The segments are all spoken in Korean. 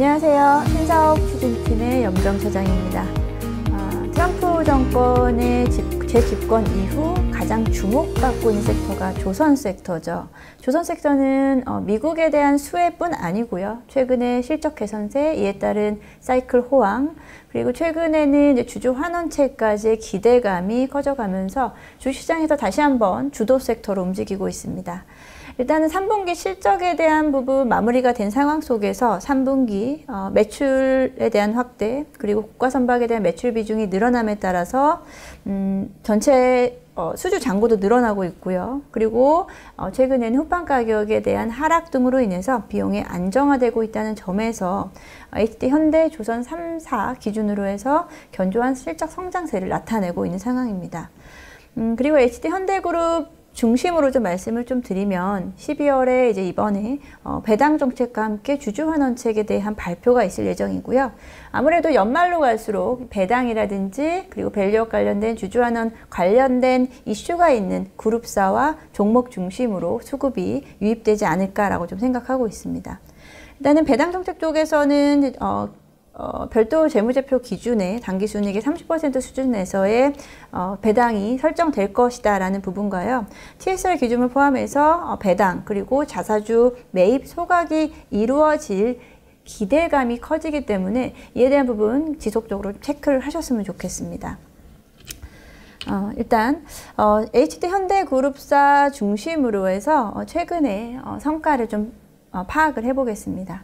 안녕하세요. 신사업 추진팀의 염정차장입니다. 트럼프 정권의 재집권 이후 가장 주목받고 있는 섹터가 조선 섹터죠. 조선 섹터는 미국에 대한 수혜뿐 아니고요. 최근에 실적 개선세, 이에 따른 사이클 호황, 그리고 최근에는 이제 주주 환원체까지의 기대감이 커져가면서 주시장에서 다시 한번 주도 섹터로 움직이고 있습니다. 일단은 3분기 실적에 대한 부분 마무리가 된 상황 속에서 3분기 매출에 대한 확대, 그리고 고가 선박에 대한 매출 비중이 늘어남에 따라서 전체 수주 잔고도 늘어나고 있고요. 그리고 최근에는 후판 가격에 대한 하락 등으로 인해서 비용이 안정화되고 있다는 점에서 HD 현대 조선 3사 기준으로 해서 견조한 실적 성장세를 나타내고 있는 상황입니다. 그리고 HD 현대그룹 중심으로 좀 말씀을 좀 드리면 12월에 이제 이번에 배당 정책과 함께 주주 환원책에 대한 발표가 있을 예정이고요. 아무래도 연말로 갈수록 배당이라든지 그리고 밸류업 관련된 주주 환원 관련된 이슈가 있는 그룹사와 종목 중심으로 수급이 유입되지 않을까라고 좀 생각하고 있습니다. 일단은 배당 정책 쪽에서는 별도 재무제표 기준에 당기순이익의 30% 수준에서의 배당이 설정될 것이다 라는 부분과요. TSR 기준을 포함해서 배당 그리고 자사주 매입 소각이 이루어질 기대감이 커지기 때문에 이에 대한 부분 지속적으로 체크를 하셨으면 좋겠습니다. 일단 HD 현대그룹사 중심으로 해서 최근에 성과를 좀 파악을 해보겠습니다.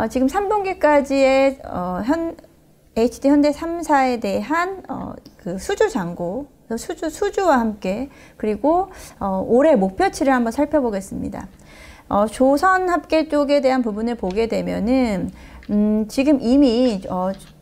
지금 3분기까지의 HD 현대 3사에 대한 그 수주 잔고, 수주와 함께 그리고 올해 목표치를 한번 살펴보겠습니다. 조선 합계 쪽에 대한 부분을 보게 되면은 지금 이미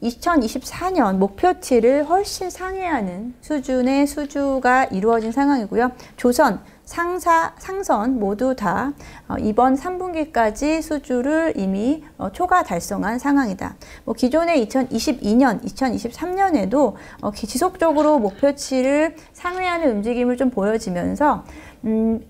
2024년 목표치를 훨씬 상회하는 수준의 수주가 이루어진 상황이고요. 조선, 상선 모두 다 이번 3분기까지 수주를 이미 초과 달성한 상황이다. 기존의 2022년, 2023년에도 지속적으로 목표치를 상회하는 움직임을 좀 보여지면서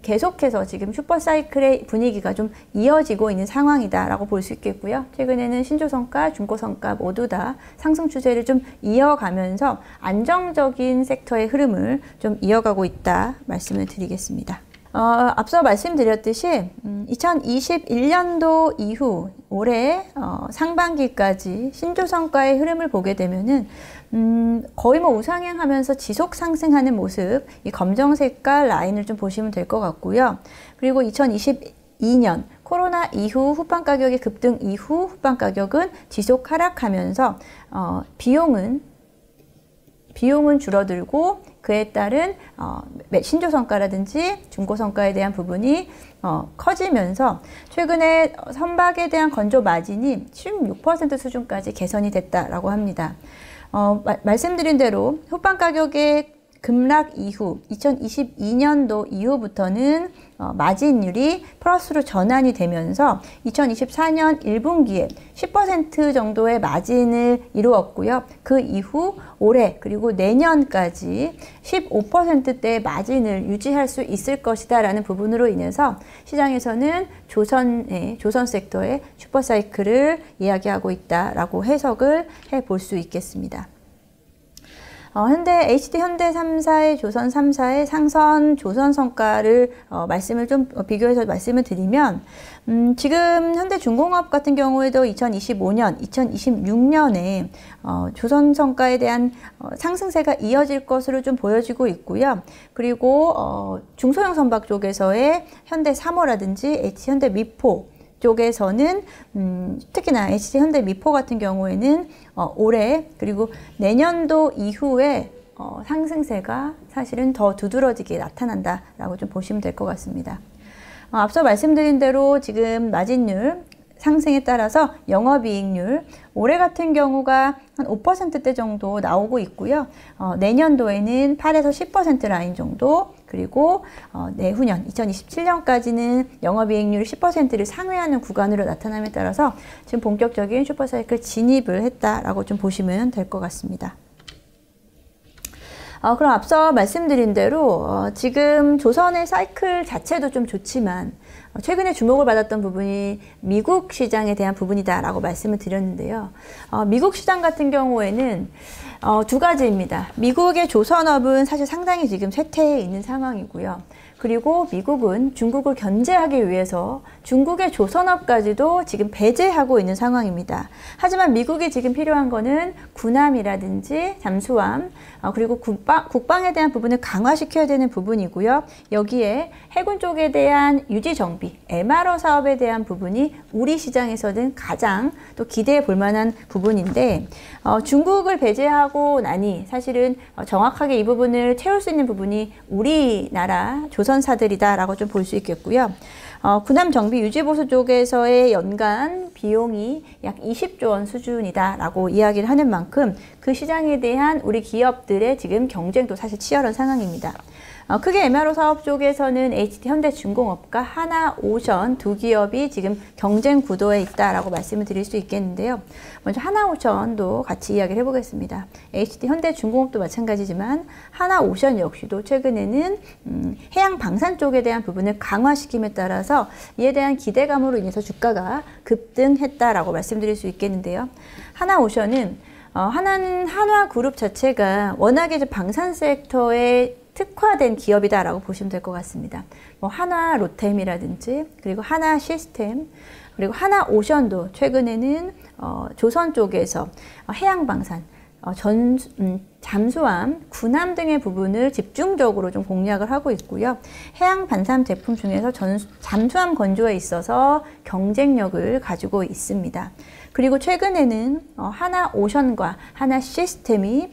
계속해서 지금 슈퍼사이클의 분위기가 좀 이어지고 있는 상황이다라고 볼 수 있겠고요. 최근에는 신조성가, 중고성가 모두 다 상승 추세를 좀 이어가면서 안정적인 섹터의 흐름을 좀 이어가고 있다 말씀을 드리겠습니다. 앞서 말씀드렸듯이 2021년도 이후 올해 상반기까지 신조성과의 흐름을 보게 되면은 거의 우상향하면서 지속 상승하는 모습, 이 검정 색깔 라인을 좀 보시면 될 것 같고요. 그리고 2022년 코로나 이후 후판 가격의 급등 이후 후판 가격은 지속 하락하면서 비용은 줄어들고 그에 따른 신조성과라든지 중고성과에 대한 부분이 커지면서 최근에 선박에 대한 건조 마진이 16% 수준까지 개선이 됐다라고 합니다. 말씀드린 대로 후판 가격의 급락 이후 2022년도 이후부터는 마진율이 플러스로 전환이 되면서 2024년 1분기에 10% 정도의 마진을 이루었고요. 그 이후 올해 그리고 내년까지 15%대의 마진을 유지할 수 있을 것이다 라는 부분으로 인해서 시장에서는 조선 섹터의 슈퍼사이클을 이야기하고 있다라고 해석을 해볼 수 있겠습니다. HD 현대 3사의 조선 3사의 상선 조선 성과를 말씀을 좀 비교해서 말씀을 드리면 지금 현대중공업 같은 경우에도 2025년, 2026년에 조선 성과에 대한 상승세가 이어질 것으로 좀 보여지고 있고요. 그리고 중소형 선박 쪽에서의 현대 3호라든지 HD 현대 미포 쪽에서는 특히나 HD 현대 미포 같은 경우에는 올해 그리고 내년도 이후에 상승세가 사실은 더 두드러지게 나타난다라고 좀 보시면 될 것 같습니다. 앞서 말씀드린 대로 지금 마진율 상승에 따라서 영업이익률 올해 같은 경우가 한 5%대 정도 나오고 있고요. 내년도에는 8에서 10% 라인 정도, 그리고 내후년 2027년까지는 영업이익률 10%를 상회하는 구간으로 나타남에 따라서 지금 본격적인 슈퍼사이클 진입을 했다라고 좀 보시면 될 것 같습니다. 그럼 앞서 말씀드린 대로 지금 조선의 사이클 자체도 좀 좋지만 최근에 주목을 받았던 부분이 미국 시장에 대한 부분이다라고 말씀을 드렸는데요. 미국 시장 같은 경우에는 두 가지입니다. 미국의 조선업은 사실 상당히 지금 쇠퇴해 있는 상황이고요. 그리고 미국은 중국을 견제하기 위해서 중국의 조선업까지도 지금 배제하고 있는 상황입니다. 하지만 미국이 지금 필요한 거는 군함이라든지 잠수함, 그리고 국방에 대한 부분을 강화시켜야 되는 부분이고요. 여기에 해군 쪽에 대한 유지 정비, MRO 사업에 대한 부분이 우리 시장에서는 가장 또 기대해 볼 만한 부분인데, 중국을 배제하고 나니 사실은 정확하게 이 부분을 채울 수 있는 부분이 우리나라 조선사들이다라고 좀 볼 수 있겠고요. 군함 정비 유지보수 쪽에서의 연간 비용이 약 20조 원 수준이다라고 이야기를 하는 만큼 그 시장에 대한 우리 기업들의 지금 경쟁도 사실 치열한 상황입니다. 크게 MRO 사업 쪽에서는 HD 현대중공업과 하나오션 두 기업이 지금 경쟁 구도에 있다라고 말씀을 드릴 수 있겠는데요. 먼저 하나오션도 같이 이야기를 해보겠습니다. HD 현대중공업도 마찬가지지만 하나오션 역시도 최근에는 해양 방산 쪽에 대한 부분을 강화시킴에 따라서 이에 대한 기대감으로 인해서 주가가 급등했다라고 말씀드릴 수 있겠는데요. 하나오션은 한화그룹 자체가 워낙에 방산 섹터에 특화된 기업이다라고 보시면 될 것 같습니다. 하나로템이라든지 그리고 하나시스템 그리고 하나오션도 최근에는 조선 쪽에서 해양방산, 잠수함, 군함 등의 부분을 집중적으로 좀 공략을 하고 있고요. 해양 반삼 제품 중에서 잠수함 건조에 있어서 경쟁력을 가지고 있습니다. 그리고 최근에는 하나오션과 하나시스템이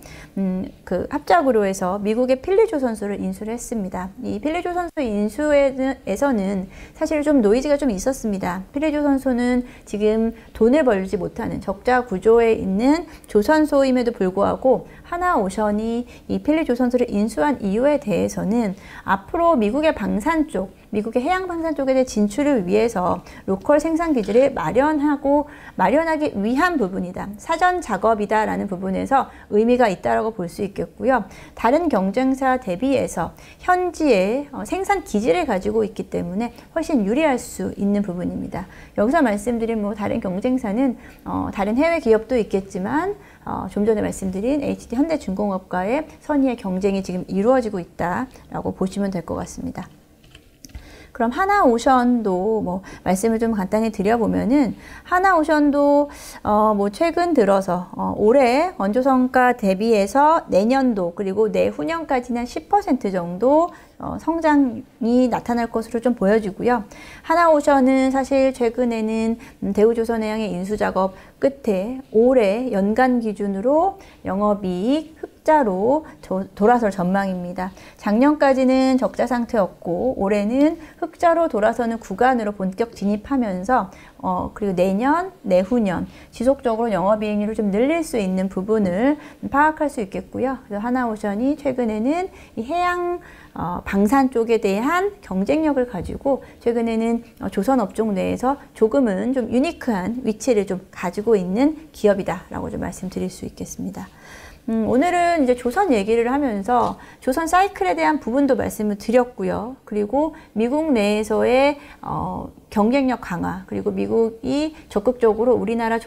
합작으로 해서 미국의 필리조선소를 인수를 했습니다. 이 필리조선소 인수에서는 사실 좀 노이즈가 좀 있었습니다. 필리조선소는 지금 돈을 벌지 못하는 적자 구조에 있는 조선소임에도 불구하고 하나오션이 이 필리조선소를 인수한 이유에 대해서는 앞으로 미국의 방산 쪽, 미국의 해양 방산 쪽에 대한 진출을 위해서 로컬 생산 기지를 마련하기 위한 부분이다. 사전 작업이다라는 부분에서 의미가 있다라고 볼 수 있겠고요. 다른 경쟁사 대비해서 현지에 생산 기지를 가지고 있기 때문에 훨씬 유리할 수 있는 부분입니다. 여기서 말씀드린 다른 경쟁사는 다른 해외 기업도 있겠지만 좀 전에 말씀드린 HD 현대중공업과의 선의의 경쟁이 지금 이루어지고 있다라고 보시면 될 것 같습니다. 그럼 하나오션도 말씀을 좀 간단히 드려보면은 하나오션도 최근 들어서 올해 원조성과 대비해서 내년도 그리고 내후년까지는 10% 정도 성장이 나타날 것으로 좀 보여지고요. 하나오션은 사실 최근에는 대우조선해양의 인수작업 끝에 올해 연간 기준으로 영업이익 흑자로 돌아설 전망입니다. 작년까지는 적자 상태였고 올해는 흑자로 돌아서는 구간으로 본격 진입하면서 그리고 내년, 내후년 지속적으로 영업이익률을 좀 늘릴 수 있는 부분을 파악할 수 있겠고요. 그래서 하나오션이 최근에는 이 해양 방산 쪽에 대한 경쟁력을 가지고 최근에는 조선 업종 내에서 조금은 좀 유니크한 위치를 좀 가지고 있는 기업이다라고 좀 말씀드릴 수 있겠습니다. 오늘은 이제 조선 얘기를 하면서 조선 사이클에 대한 부분도 말씀을 드렸고요. 그리고 미국 내에서의 경쟁력 강화, 그리고 미국이 적극적으로 우리나라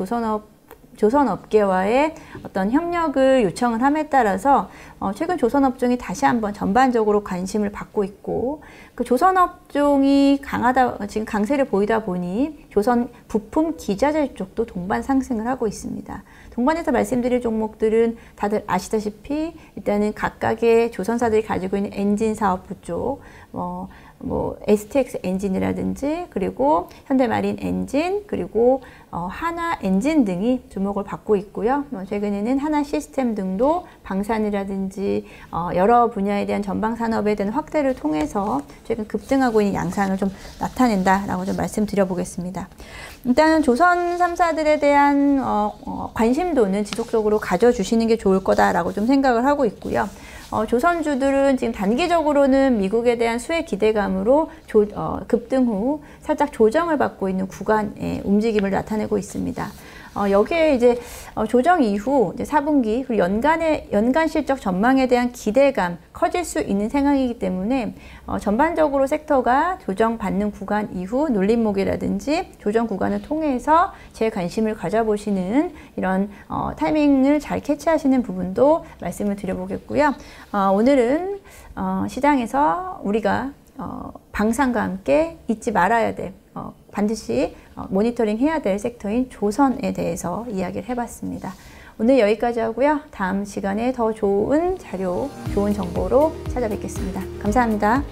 조선업계와의 어떤 협력을 요청을 함에 따라서 최근 조선업종이 다시 한번 전반적으로 관심을 받고 있고, 그 조선업종이 지금 강세를 보이다 보니 조선 부품 기자재 쪽도 동반 상승을 하고 있습니다. 동반에서 말씀드릴 종목들은 다들 아시다시피 일단은 각각의 조선사들이 가지고 있는 엔진 사업부 쪽, STX 엔진이라든지 그리고 현대마린 엔진 그리고 하나 엔진 등이 주목을 받고 있고요. 최근에는 하나 시스템 등도 방산이라든지 여러 분야에 대한 전방 산업에 대한 확대를 통해서 최근 급등하고 있는 양상을 좀 나타낸다라고 좀 말씀드려 보겠습니다. 일단은 조선 3사들에 대한 관심도는 지속적으로 가져주시는 게 좋을 거다라고 좀 생각을 하고 있고요. 조선주들은 지금 단기적으로는 미국에 대한 수혜 기대감으로 급등 후 살짝 조정을 받고 있는 구간의 움직임을 나타내고 있습니다. 여기에 이제 조정 이후 이제 4분기 그리고 연간 실적 전망에 대한 기대감 커질 수 있는 상황이기 때문에 전반적으로 섹터가 조정받는 구간 이후 눌림목이라든지 조정 구간을 통해서 제 관심을 가져보시는 이런 타이밍을 잘 캐치하시는 부분도 말씀을 드려보겠고요. 오늘은 시장에서 우리가 방산과 함께 잊지 말아야 될 반드시 모니터링 해야 될 섹터인 조선에 대해서 이야기를 해봤습니다. 오늘 여기까지 하고요. 다음 시간에 더 좋은 자료, 좋은 정보로 찾아뵙겠습니다. 감사합니다.